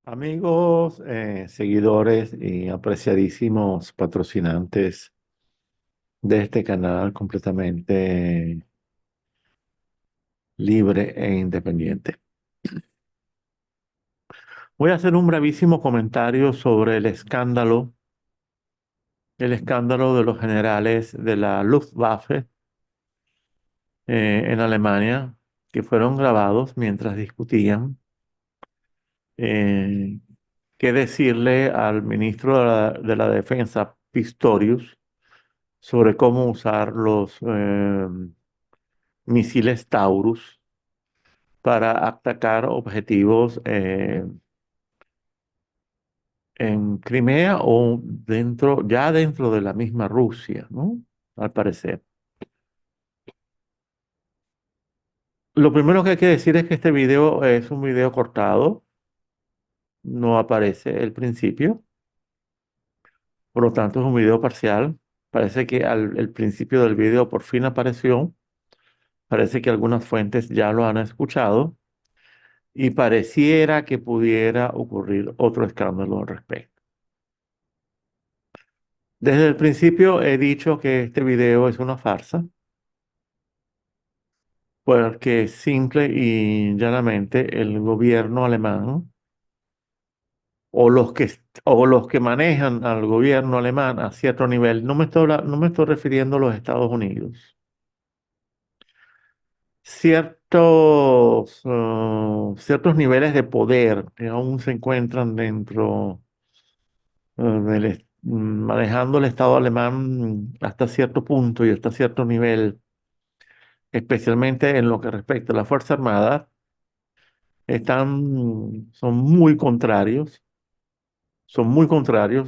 Amigos, seguidores y apreciadísimos patrocinantes de este canal completamente libre e independiente. Voy a hacer un brevísimo comentario sobre el escándalo de los generales de la Luftwaffe en Alemania, que fueron grabados mientras discutían eh, qué decirle al ministro de la Defensa, Pistorius, sobre cómo usar los misiles Taurus para atacar objetivos en Crimea o ya dentro de la misma Rusia, ¿no? Al parecer. Lo primero que hay que decir es que este video es un video cortado, no aparece el principio, por lo tanto es un video parcial. Parece que el principio del video por fin apareció, parece que algunas fuentes ya lo han escuchado y pareciera que pudiera ocurrir otro escándalo al respecto. Desde el principio he dicho que este video es una farsa, porque simple y llanamente el gobierno alemán o los que manejan al gobierno alemán a cierto nivel, no me estoy refiriendo a los Estados Unidos, ciertos niveles de poder que aún se encuentran dentro manejando el Estado alemán hasta cierto punto y hasta cierto nivel, especialmente en lo que respecta a la Fuerza Armada, son muy contrarios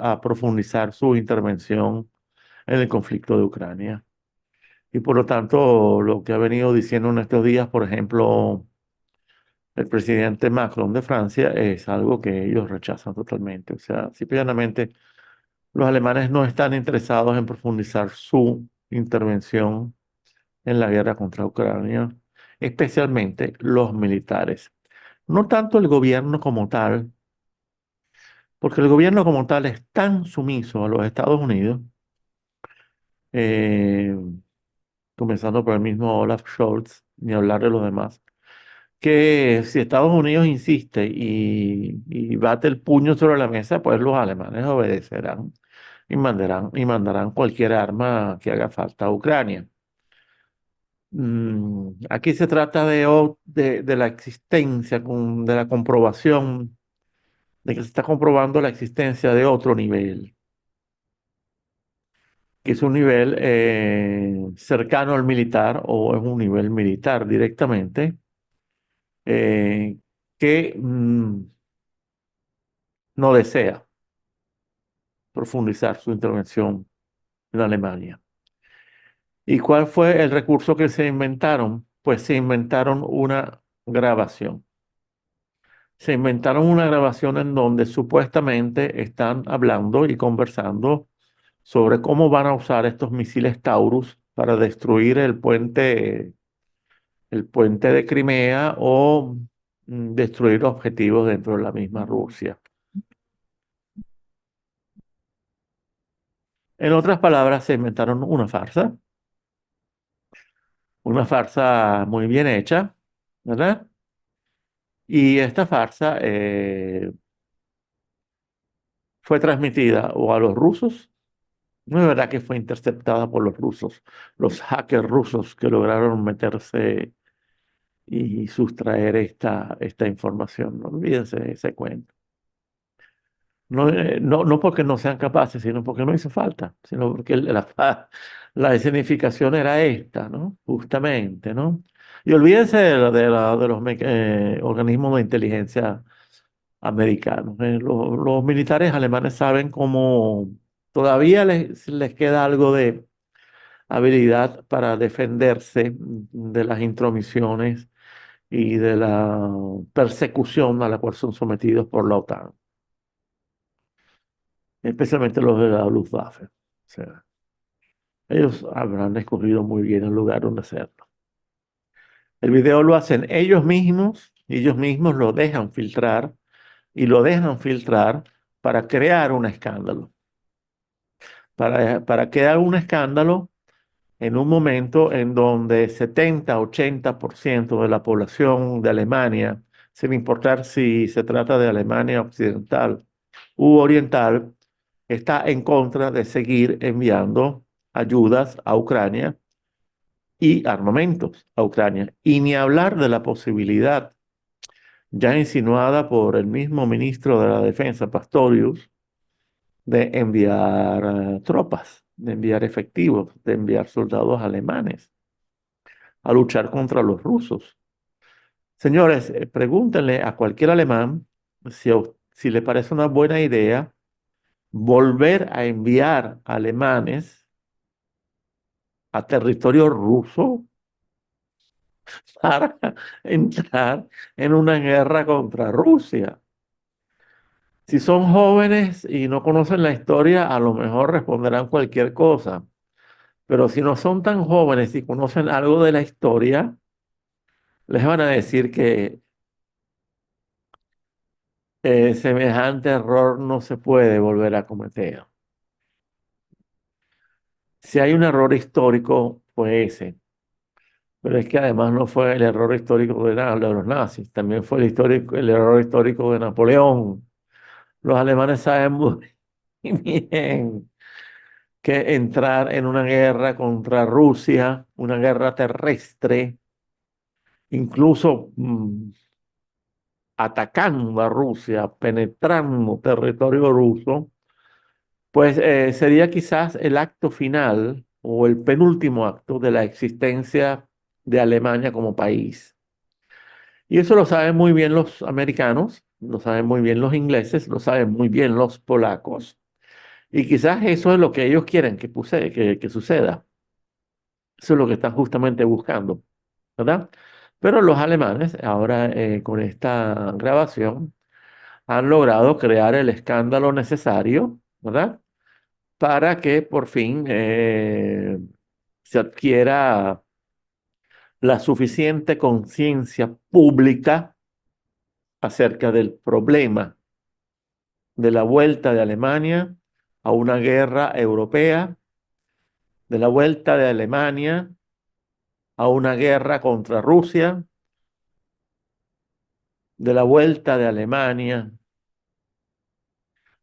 a profundizar su intervención en el conflicto de Ucrania. Y por lo tanto, lo que ha venido diciendo en estos días, por ejemplo, el presidente Macron de Francia, es algo que ellos rechazan totalmente. O sea, simplemente los alemanes no están interesados en profundizar su intervención en la guerra contra Ucrania, especialmente los militares. No tanto el gobierno como tal, porque el gobierno como tal es tan sumiso a los Estados Unidos, eh, comenzando por el mismo Olaf Scholz, ni hablar de los demás, que si Estados Unidos insiste y bate el puño sobre la mesa, pues los alemanes obedecerán y mandarán cualquier arma que haga falta a Ucrania. Aquí se trata de la existencia, de la comprobación, de que se está comprobando la existencia de otro nivel, que es un nivel cercano al militar o es un nivel militar directamente, eh, que no desea profundizar su intervención en Alemania. ¿Y cuál fue el recurso que se inventaron? Pues se inventaron una grabación. Se inventaron una grabación en donde supuestamente están hablando y conversando sobre cómo van a usar estos misiles Taurus para destruir el puente de Crimea o destruir objetivos dentro de la misma Rusia. En otras palabras, se inventaron una farsa muy bien hecha, ¿verdad? Y esta farsa fue transmitida o a los rusos. No es verdad que fue interceptada por los rusos, los hackers rusos que lograron meterse y sustraer esta información. No olvídense de ese cuento. No, no porque no sean capaces, sino porque no hizo falta, sino porque la escenificación era esta, ¿no? Justamente, ¿no? Y olvídense de los organismos de inteligencia americanos. Los militares alemanes saben cómo todavía les queda algo de habilidad para defenderse de las intromisiones y de la persecución a la cual son sometidos por la OTAN, especialmente los de la Luftwaffe. O sea, ellos habrán escogido muy bien el lugar donde hacerlo. El video lo hacen ellos mismos lo dejan filtrar y lo dejan filtrar para crear un escándalo. Para crear un escándalo en un momento en donde 70-80% de la población de Alemania, sin importar si se trata de Alemania occidental u oriental, está en contra de seguir enviando ayudas a Ucrania y armamentos a Ucrania. Y ni hablar de la posibilidad ya insinuada por el mismo ministro de la Defensa, Pastorius, de enviar tropas, de enviar efectivos, de enviar soldados alemanes a luchar contra los rusos. Señores, pregúntenle a cualquier alemán si le parece una buena idea volver a enviar alemanes a territorio ruso para entrar en una guerra contra Rusia. Si son jóvenes y no conocen la historia, a lo mejor responderán cualquier cosa. Pero si no son tan jóvenes y conocen algo de la historia, les van a decir que semejante error no se puede volver a cometer. Si hay un error histórico, fue ese. Pero es que además no fue el error histórico de los nazis, también fue el error histórico de Napoleón. Los alemanes saben muy bien que entrar en una guerra contra Rusia, una guerra terrestre, incluso atacando a Rusia, penetrando territorio ruso, pues sería quizás el acto final o el penúltimo acto de la existencia de Alemania como país. Y eso lo saben muy bien los americanos, lo saben muy bien los ingleses, lo saben muy bien los polacos. Y quizás eso es lo que ellos quieren que suceda. Eso es lo que están justamente buscando, ¿verdad? Pero los alemanes, ahora con esta grabación, han logrado crear el escándalo necesario, ¿verdad? Para que por fin se adquiera la suficiente conciencia pública acerca del problema de la vuelta de Alemania a una guerra europea, de la vuelta de Alemania a una guerra contra Rusia, de la vuelta de Alemania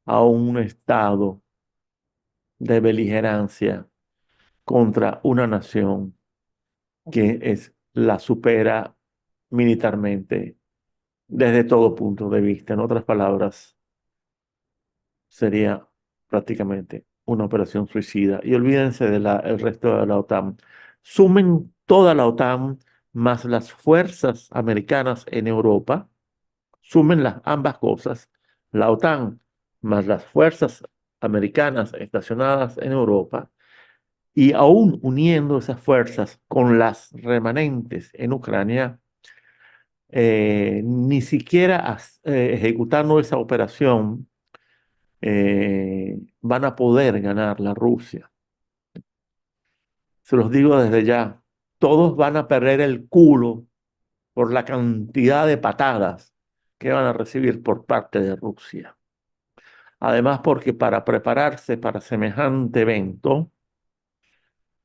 a un estado de beligerancia contra una nación la supera militarmente desde todo punto de vista. En otras palabras, sería prácticamente una operación suicida. Y olvídense el resto de la OTAN. Sumen toda la OTAN más las fuerzas americanas en Europa, sumen ambas cosas, la OTAN más las fuerzas americanas estacionadas en Europa, y aún uniendo esas fuerzas con las remanentes en Ucrania, ni siquiera ejecutando esa operación van a poder ganar la Rusia. Se los digo desde ya, todos van a perder el culo por la cantidad de patadas que van a recibir por parte de Rusia. Además, porque para prepararse para semejante evento,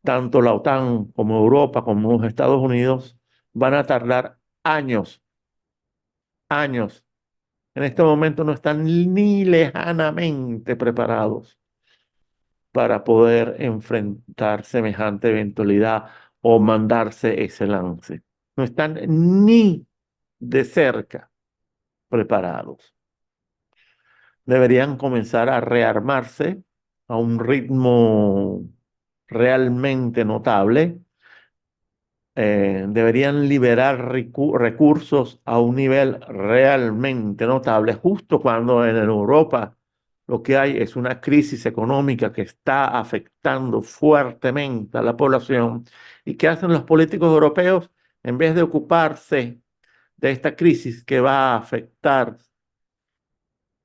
tanto la OTAN como Europa como los Estados Unidos van a tardar años, años. En este momento no están ni lejanamente preparados para poder enfrentar semejante eventualidad o mandarse ese lance. No están ni de cerca preparados. Deberían comenzar a rearmarse a un ritmo realmente notable. Deberían liberar recursos a un nivel realmente notable, justo cuando en Europa lo que hay es una crisis económica que está afectando fuertemente a la población. ¿Y qué hacen los políticos europeos? En vez de ocuparse de esta crisis que va a afectar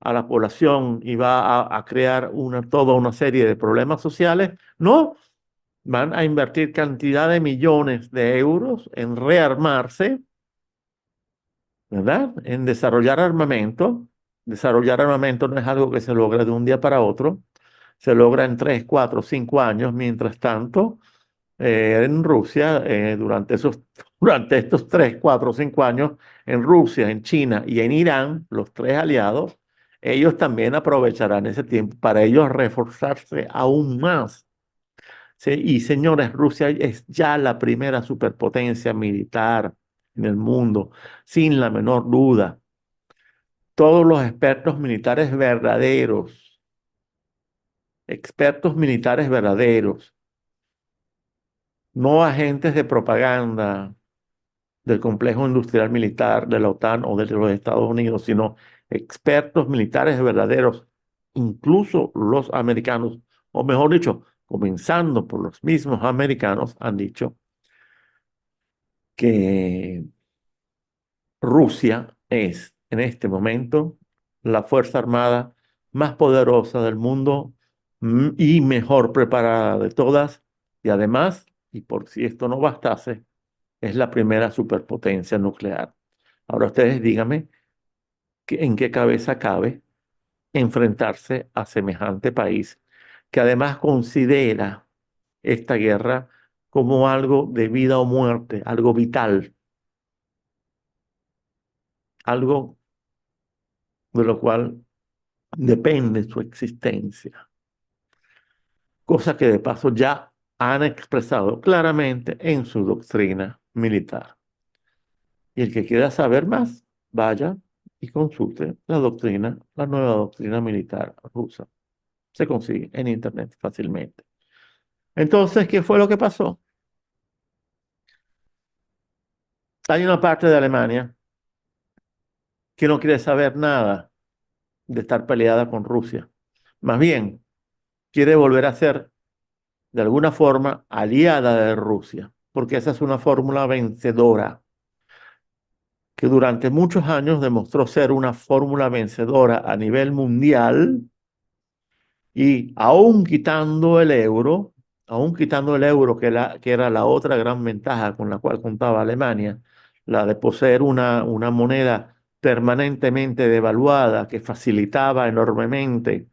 a la población y va a crear toda una serie de problemas sociales, no, van a invertir cantidad de millones de euros en rearmarse, ¿verdad? En desarrollar armamento Desarrollar armamento no es algo que se logra de un día para otro, se logra en 3, 4, 5 años. Mientras tanto, en Rusia, durante estos 3, 4, 5 años, en Rusia, en China y en Irán, los tres aliados, ellos también aprovecharán ese tiempo para ellos reforzarse aún más. ¿Sí? Y señores, Rusia es ya la primera superpotencia militar en el mundo, sin la menor duda. Todos los expertos militares verdaderos, no agentes de propaganda del complejo industrial militar de la OTAN o de los Estados Unidos, sino expertos militares verdaderos, incluso los americanos, o mejor dicho, comenzando por los mismos americanos, han dicho que Rusia es en este momento la fuerza armada más poderosa del mundo, y mejor preparada de todas, y además, y por si esto no bastase, es la primera superpotencia nuclear. Ahora ustedes díganme en qué cabeza cabe enfrentarse a semejante país que además considera esta guerra como algo de vida o muerte, algo vital, algo de lo cual depende su existencia, cosa que de paso ya han expresado claramente en su doctrina militar. Y el que quiera saber más, vaya y consulte la nueva doctrina militar rusa. Se consigue en internet fácilmente. Entonces, ¿qué fue lo que pasó? Hay una parte de Alemania que no quiere saber nada de estar peleada con Rusia. Más bien, quiere volver a ser, de alguna forma, aliada de Rusia, porque esa es una fórmula vencedora que durante muchos años demostró ser una fórmula vencedora a nivel mundial. Y aún quitando el euro, que era la otra gran ventaja con la cual contaba Alemania, la de poseer una moneda permanentemente devaluada que facilitaba enormemente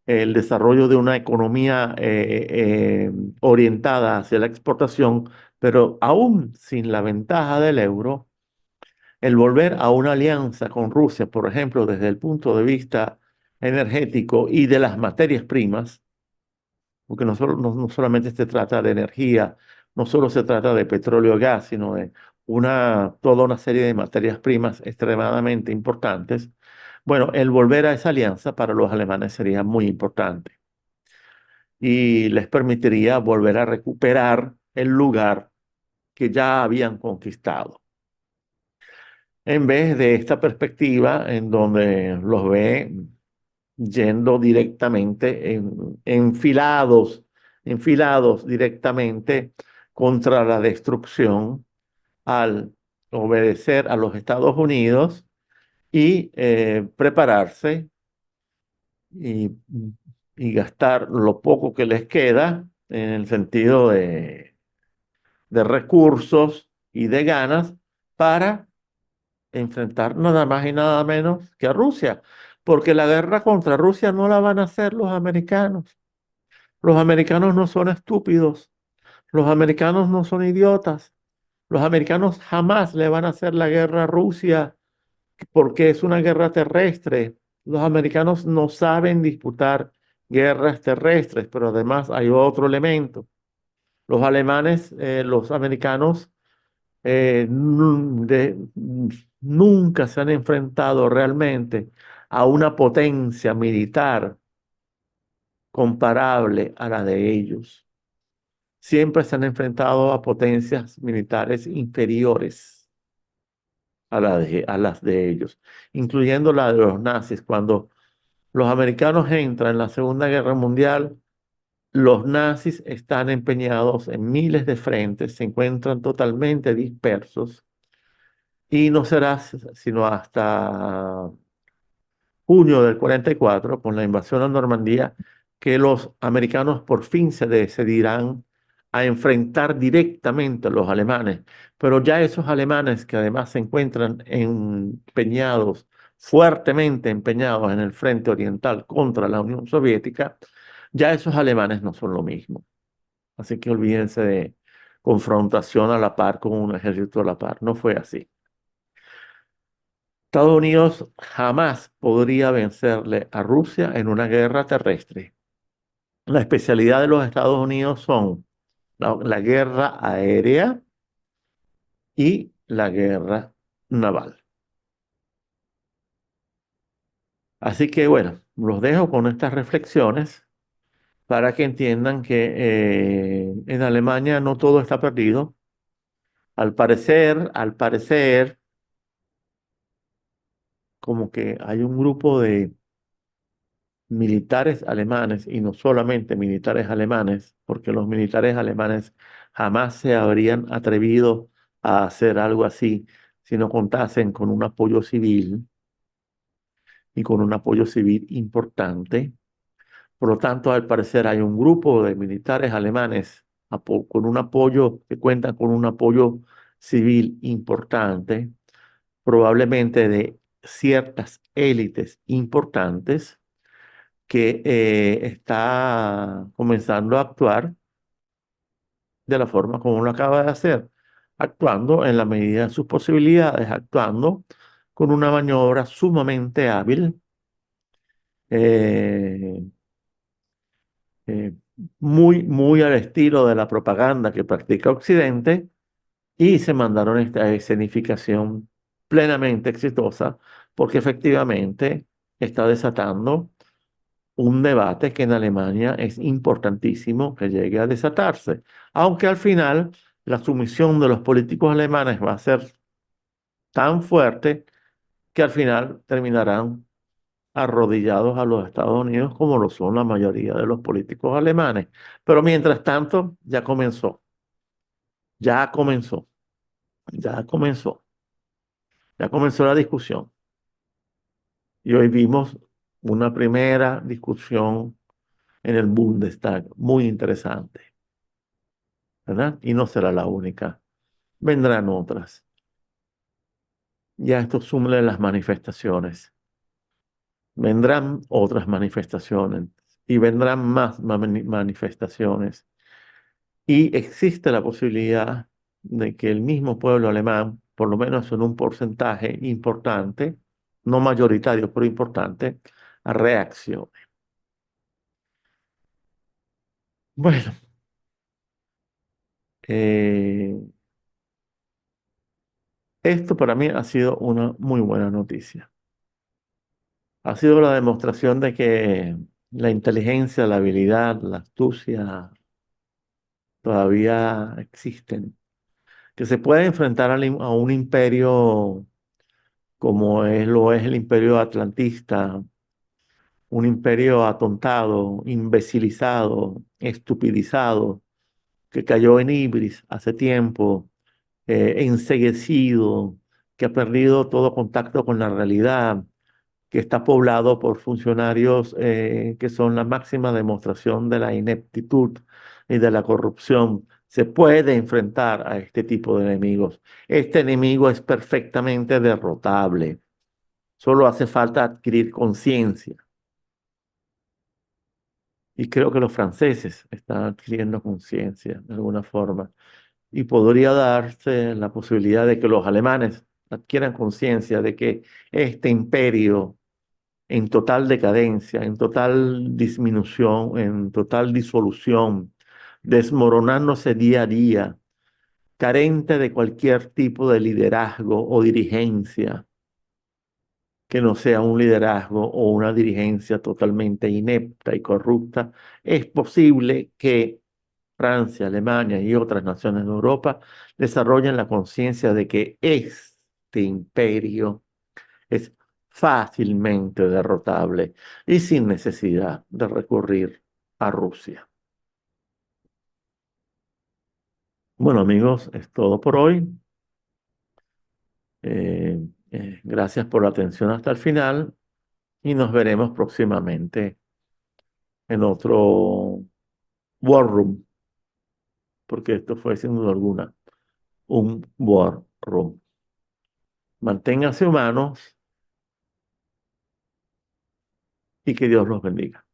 el desarrollo de una economía orientada hacia la exportación, pero aún sin la ventaja del euro, el volver a una alianza con Rusia, por ejemplo, desde el punto de vista energético y de las materias primas, porque no solamente se trata de energía, no solo se trata de petróleo y gas, sino de toda una serie de materias primas extremadamente importantes. Bueno, el volver a esa alianza para los alemanes sería muy importante y les permitiría volver a recuperar el lugar que ya habían conquistado. En vez de esta perspectiva en donde los ve yendo directamente, enfilados directamente contra la destrucción al obedecer a los Estados Unidos y prepararse y, y gastar lo poco que les queda en el sentido de recursos y de ganas para enfrentar nada más y nada menos que a Rusia, porque la guerra contra Rusia no la van a hacer los americanos. Los americanos no son estúpidos, los americanos no son idiotas, los americanos jamás le van a hacer la guerra a Rusia porque es una guerra terrestre. Los americanos no saben disputar guerras terrestres, pero además hay otro elemento. Los americanos nunca se han enfrentado realmente a una potencia militar comparable a la de ellos. Siempre se han enfrentado a potencias militares inferiores a las de ellos, incluyendo la de los nazis. Cuando los americanos entran en la Segunda Guerra Mundial, los nazis están empeñados en miles de frentes, se encuentran totalmente dispersos y no será sino hasta junio del 44, con la invasión a Normandía, que los americanos por fin se decidirán a enfrentar directamente a los alemanes. Pero ya esos alemanes que además se encuentran empeñados fuertemente empeñados en el frente oriental contra la Unión Soviética, ya esos alemanes no son lo mismo. Así que olvídense de confrontación a la par con un ejército a la par. No fue así. Estados Unidos jamás podría vencerle a Rusia en una guerra terrestre. La especialidad de los Estados Unidos son la guerra aérea y la guerra naval. Así que bueno, los dejo con estas reflexiones para que entiendan que en Alemania no todo está perdido. Al parecer, como que hay un grupo de militares alemanes, y no solamente militares alemanes, porque los militares alemanes jamás se habrían atrevido a hacer algo así si no contasen con un apoyo civil y con un apoyo civil importante. Por lo tanto, al parecer hay un grupo de militares alemanes con un apoyo, que cuentan con un apoyo civil importante, probablemente de ciertas élites importantes, que está comenzando a actuar de la forma como lo acaba de hacer, actuando en la medida de sus posibilidades, actuando con una maniobra sumamente hábil, eh, eh, muy al estilo de la propaganda que practica Occidente, y se mandaron esta escenificación plenamente exitosa, porque efectivamente está desatando un debate que en Alemania es importantísimo que llegue a desatarse, aunque al final la sumisión de los políticos alemanes va a ser tan fuerte que al final terminarán arrodillados a los Estados Unidos, como lo son la mayoría de los políticos alemanes. Pero mientras tanto, ya comenzó, ya comenzó, ya comenzó la discusión. Y hoy vimos una primera discusión en el Bundestag, muy interesante, ¿verdad? Y no será la única. Vendrán otras. Ya esto súmele las manifestaciones. Vendrán otras manifestaciones y vendrán más manifestaciones. Y existe la posibilidad de que el mismo pueblo alemán, por lo menos en un porcentaje importante, no mayoritario, pero importante, reaccione. Bueno, eh, esto para mí ha sido una muy buena noticia. Ha sido la demostración de que la inteligencia, la habilidad, la astucia todavía existen, que se puede enfrentar a un imperio como lo es el imperio atlantista, un imperio atontado, imbecilizado, estupidizado, que cayó en ibris hace tiempo, enceguecido, que ha perdido todo contacto con la realidad, que está poblado por funcionarios que son la máxima demostración de la ineptitud y de la corrupción. Se puede enfrentar a este tipo de enemigos. Este enemigo es perfectamente derrotable. Solo hace falta adquirir conciencia. Y creo que los franceses están adquiriendo conciencia de alguna forma. Y podría darse la posibilidad de que los alemanes adquieran conciencia de que este imperio en total decadencia, en total disminución, en total disolución, desmoronándose día a día, carente de cualquier tipo de liderazgo o dirigencia, que no sea un liderazgo o una dirigencia totalmente inepta y corrupta. Es posible que Francia, Alemania y otras naciones de Europa desarrollen la conciencia de que este imperio es fácilmente derrotable y sin necesidad de recurrir a Rusia. Bueno, amigos, es todo por hoy. Eh, Gracias por la atención hasta el final, y nos veremos próximamente en otro War Room, porque esto fue sin duda alguna un War Room. Manténganse humanos y que Dios los bendiga.